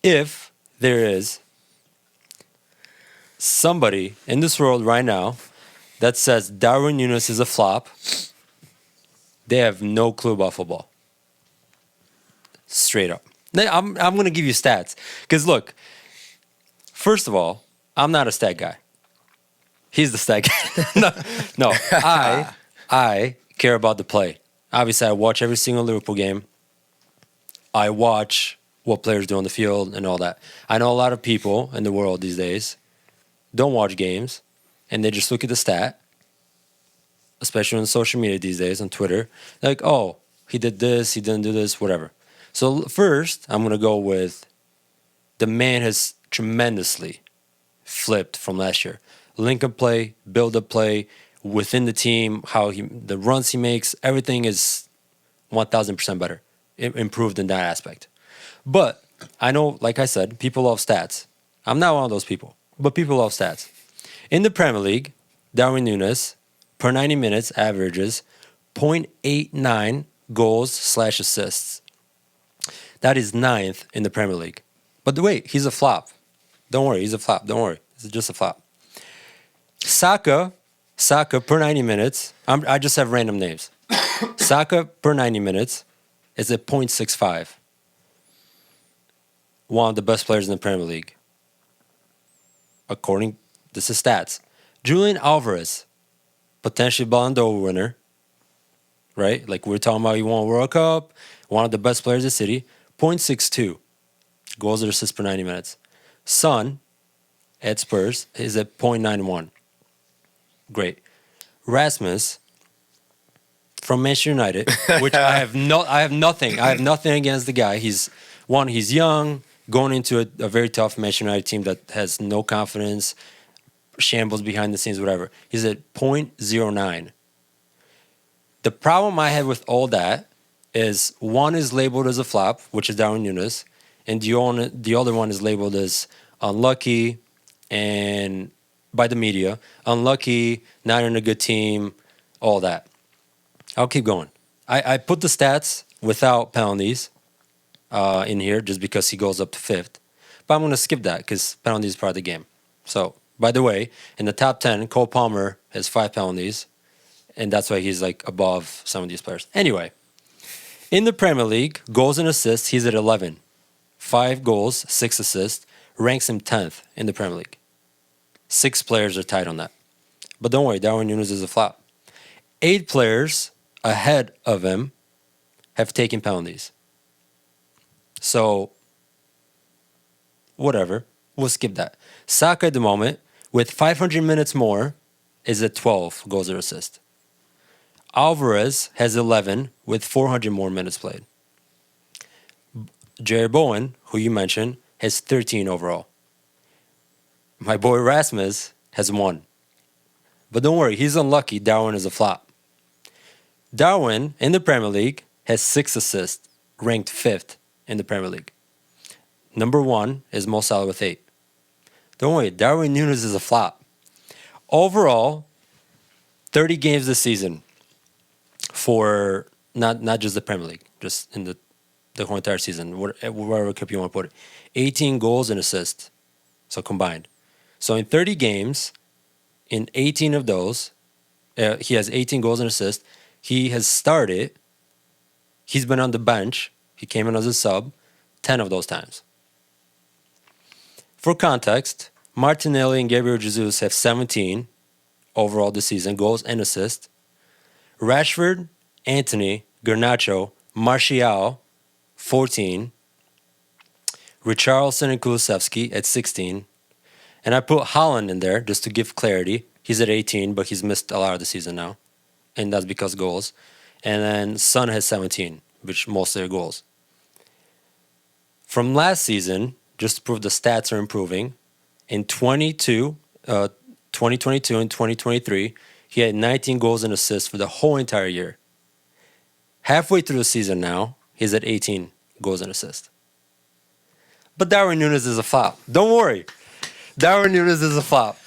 If there is somebody in this world right now that says Darwin Nuñez is a flop, they have no clue about football. Straight up. I'm going to give you stats. Because look, first of all, I'm not a stat guy. He's the stat guy. no, I care about the play. Obviously, I watch every single Liverpool game. I watch what players do on the field and all that. I know a lot of people in the world these days don't watch games, and they just look at the stat, especially on social media these days, on Twitter. Like, oh, he did this, he didn't do this, whatever. So first, I'm going to go with the man has tremendously flipped from last year. Link-up play, build-up play, within the team, the runs he makes, everything is 1,000% better, improved in that aspect. But I know, like I said, people love stats. I'm not one of those people, but people love stats. In the Premier League, Darwin Nuñez, per 90 minutes, averages 0.89 goals/assists. That is 9th in the Premier League. But wait, he's a flop. Don't worry, he's a flop. Don't worry, it's just a flop. Saka per 90 minutes, I just have random names. Saka per 90 minutes is at 0.65. One of the best players in the Premier League. This is stats. Julian Alvarez, potentially Ballon d'Or winner, right? Like we're talking about, he won a World Cup, one of the best players in the city, 0.62 goals or assists per 90 minutes. Son at Spurs is at 0.91. Great. Rasmus from Manchester United, which I have nothing against the guy. He's young, going into a very tough Manchester United team that has no confidence, shambles behind the scenes, whatever. He's at 0.09. The problem I have with all that is one is labeled as a flop, which is Darwin Nuñez, and the other one is labeled as unlucky and by the media, unlucky, not in a good team, all that. I'll keep going. I put the stats without penalties in here just because he goes up to 5th. But I'm going to skip that because penalties is part of the game. So, by the way, in the top 10, Cole Palmer has 5 penalties, and that's why he's like above some of these players. Anyway, in the Premier League, goals and assists, he's at 11. 5 goals, 6 assists, ranks him 10th in the Premier League. 6 players are tied on that. But don't worry, Darwin Nuñez is a flop. 8 players ahead of him have taken penalties. So, whatever. We'll skip that. Saka at the moment, with 500 minutes more, is at 12 goals or assists. Alvarez has 11 with 400 more minutes played. Jared Bowen, who you mentioned, has 13 overall. My boy Rasmus has 1. But don't worry, he's unlucky. Darwin is a flop. Darwin, in the Premier League, has 6 assists, ranked 5th in the Premier League. Number 1 is Mo Salah with 8. Don't worry, Darwin Nuñez is a flop. Overall, 30 games this season for not just the Premier League, just in the whole entire season, wherever cup you want to put it. 18 goals and assists, so combined. So in 30 games, in 18 of those, he has 18 goals and assists. He has started. He's been on the bench. He came in as a sub 10 of those times. For context, Martinelli and Gabriel Jesus have 17 overall this season, goals and assists. Rashford, Anthony, Garnacho, Martial, 14. Richarlison and Kulusevski at 16. And I put Haaland in there just to give clarity. He's at 18, but he's missed a lot of the season now. And that's because goals. And then Son has 17, which mostly are goals. From last season, just to prove the stats are improving, in 2022 and 2023, he had 19 goals and assists for the whole entire year. Halfway through the season now, he's at 18 goals and assists. But Darwin Nuñez is a flop. Don't worry. Darwin Nuñez is a flop.